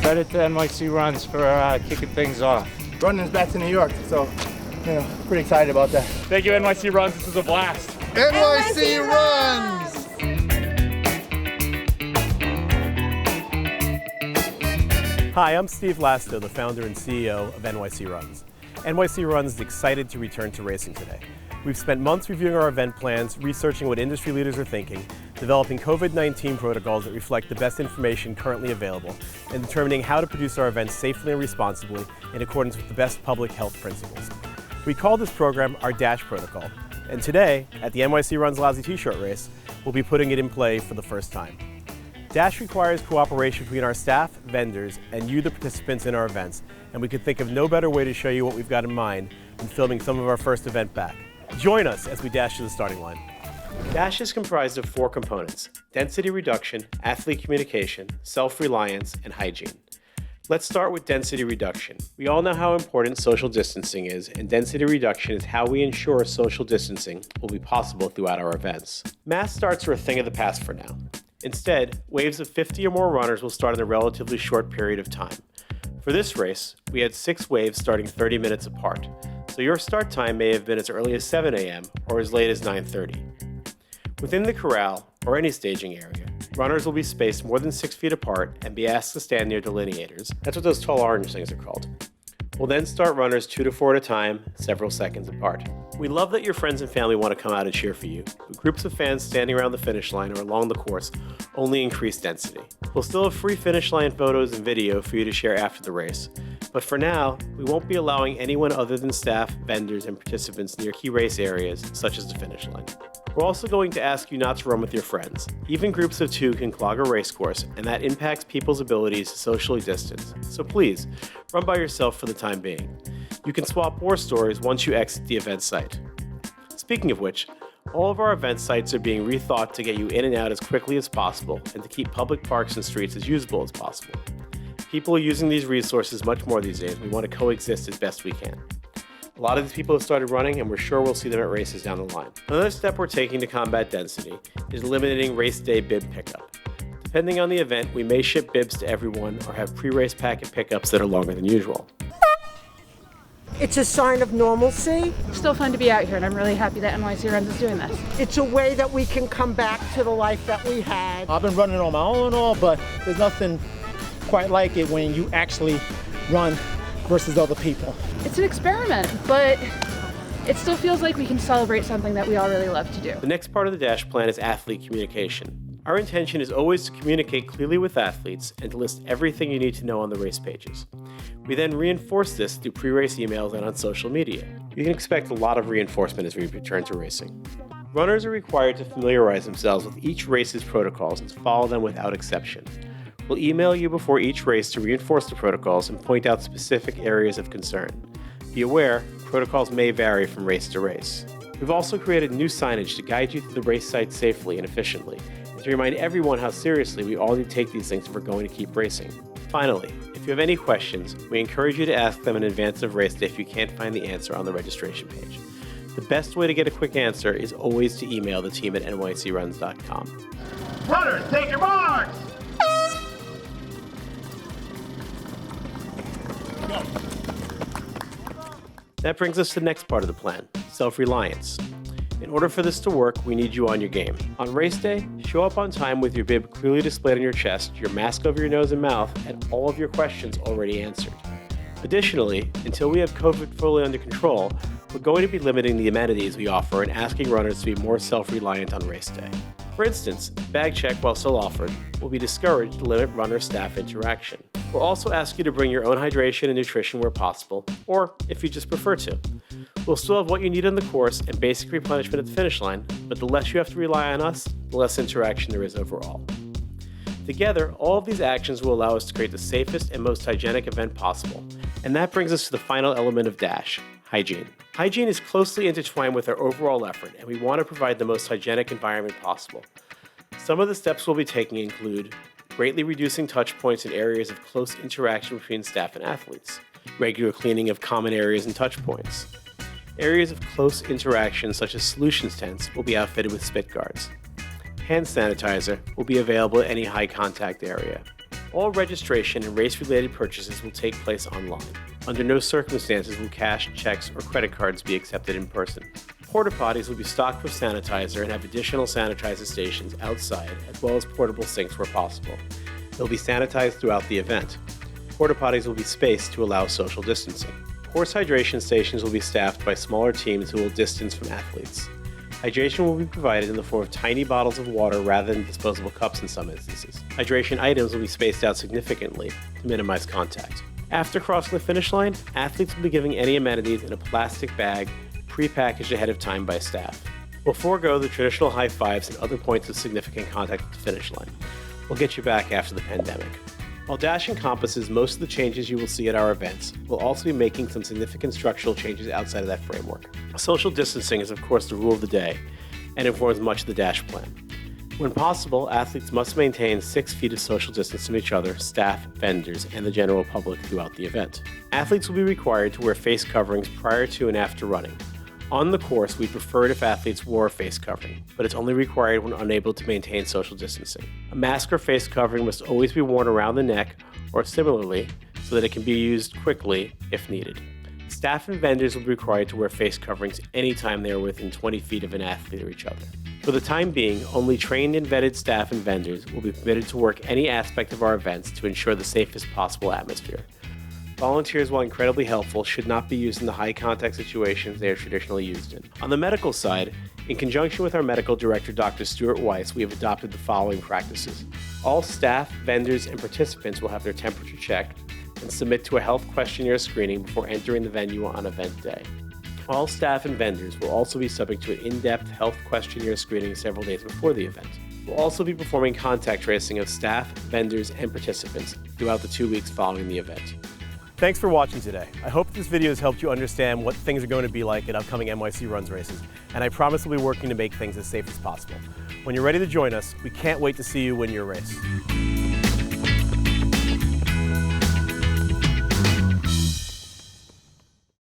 Credit to NYCRUNS for kicking things off. Running's back to New York, so pretty excited about that. Thank you, NYCRUNS. This is a blast. NYC Runs! Hi, I'm Steve Lasto, the founder and CEO of NYCRUNS. NYCRUNS is excited to return to racing today. We've spent months reviewing our event plans, researching what industry leaders are thinking, developing COVID-19 protocols that reflect the best information currently available, and determining how to produce our events safely and responsibly in accordance with the best public health principles. We call this program our DASH protocol, and today, at the NYCRUNS Lousy T-shirt race, we'll be putting it in play for the first time. DASH requires cooperation between our staff, vendors, and you, the participants in our events, and we could think of no better way to show you what we've got in mind than filming some of our first event back. Join us as we dash to the starting line. DASH is comprised of 4 components: density reduction, athlete communication, self-reliance, and hygiene. Let's start with density reduction. We all know how important social distancing is, and density reduction is how we ensure social distancing will be possible throughout our events. Mass starts are a thing of the past for now. Instead, waves of 50 or more runners will start in a relatively short period of time. For this race, we had 6 waves starting 30 minutes apart, so your start time may have been as early as 7 a.m. or as late as 9:30. Within the corral, or any staging area, runners will be spaced more than 6 feet apart and be asked to stand near delineators. That's what those tall orange things are called. We'll then start runners 2 to 4 at a time, several seconds apart. We love that your friends and family want to come out and cheer for you, but groups of fans standing around the finish line or along the course only increase density. We'll still have free finish line photos and video for you to share after the race, but for now, we won't be allowing anyone other than staff, vendors, and participants near key race areas, such as the finish line. We're also going to ask you not to run with your friends. Even groups of 2 can clog a race course, and that impacts people's abilities to socially distance. So please, run by yourself for the time being. You can swap war stories once you exit the event site. Speaking of which, all of our event sites are being rethought to get you in and out as quickly as possible and to keep public parks and streets as usable as possible. People are using these resources much more these days. We want to coexist as best we can. A lot of these people have started running, and we're sure we'll see them at races down the line. Another step we're taking to combat density is limiting race day bib pickup. Depending on the event, we may ship bibs to everyone or have pre-race packet pickups that are longer than usual. It's a sign of normalcy. Still fun to be out here, and I'm really happy that NYCRUNS is doing this. It's a way that we can come back to the life that we had. I've been running on my own and all, but there's nothing quite like it when you actually run versus other people. It's an experiment, but it still feels like we can celebrate something that we all really love to do. The next part of the DASH plan is athlete communication. Our intention is always to communicate clearly with athletes and to list everything you need to know on the race pages. We then reinforce this through pre-race emails and on social media. You can expect a lot of reinforcement as we return to racing. Runners are required to familiarize themselves with each race's protocols and to follow them without exception. We'll email you before each race to reinforce the protocols and point out specific areas of concern. Be aware, protocols may vary from race to race. We've also created new signage to guide you through the race site safely and efficiently, and to remind everyone how seriously we all need to take these things if we're going to keep racing. Finally, if you have any questions, we encourage you to ask them in advance of race day if you can't find the answer on the registration page. The best way to get a quick answer is always to email the team at nycruns.com. Runners, take your marks! That brings us to the next part of the plan, self-reliance. In order for this to work, we need you on your game. On race day, show up on time with your bib clearly displayed on your chest, your mask over your nose and mouth, and all of your questions already answered. Additionally, until we have COVID fully under control, we're going to be limiting the amenities we offer and asking runners to be more self-reliant on race day. For instance, bag check, while still offered, will be discouraged to limit runner-staff interaction. We'll also ask you to bring your own hydration and nutrition where possible, or if you just prefer to. We'll still have what you need on the course and basic replenishment at the finish line, but the less you have to rely on us, the less interaction there is overall. Together, all of these actions will allow us to create the safest and most hygienic event possible. And that brings us to the final element of DASH, hygiene. Hygiene is closely intertwined with our overall effort, and we want to provide the most hygienic environment possible. Some of the steps we'll be taking include greatly reducing touch points in areas of close interaction between staff and athletes, regular cleaning of common areas and touch points, Areas of close interaction such as solutions tents will be outfitted with spit guards. Hand sanitizer will be available at any high contact area. All registration and race-related purchases will take place online. Under no circumstances will cash, checks, or credit cards be accepted in person. Porta potties will be stocked with sanitizer and have additional sanitizer stations outside, as well as portable sinks where possible. They'll be sanitized throughout the event. Porta potties will be spaced to allow social distancing. Horse hydration stations will be staffed by smaller teams who will distance from athletes. Hydration will be provided in the form of tiny bottles of water rather than disposable cups in some instances. Hydration items will be spaced out significantly to minimize contact. After crossing the finish line, athletes will be given any amenities in a plastic bag pre-packaged ahead of time by staff. We'll forego the traditional high fives and other points of significant contact at the finish line. We'll get you back after the pandemic. While Dash encompasses most of the changes you will see at our events, we'll also be making some significant structural changes outside of that framework. Social distancing is of course the rule of the day and informs much of the Dash plan. When possible, athletes must maintain 6 feet of social distance from each other, staff, vendors, and the general public throughout the event. Athletes will be required to wear face coverings prior to and after running. On the course, we preferred if athletes wore a face covering, but it's only required when unable to maintain social distancing. A mask or face covering must always be worn around the neck or similarly so that it can be used quickly if needed. Staff and vendors will be required to wear face coverings anytime they are within 20 feet of an athlete or each other. For the time being, only trained and vetted staff and vendors will be permitted to work any aspect of our events to ensure the safest possible atmosphere. Volunteers, while incredibly helpful, should not be used in the high-contact situations they are traditionally used in. On the medical side, in conjunction with our medical director, Dr. Stuart Weiss, we have adopted the following practices. All staff, vendors, and participants will have their temperature checked and submit to a health questionnaire screening before entering the venue on event day. All staff and vendors will also be subject to an in-depth health questionnaire screening several days before the event. We'll also be performing contact tracing of staff, vendors, and participants throughout the 2 weeks following the event. Thanks for watching today. I hope this video has helped you understand what things are going to be like at upcoming NYC Runs races, and I promise we'll be working to make things as safe as possible. When you're ready to join us, we can't wait to see you win your race.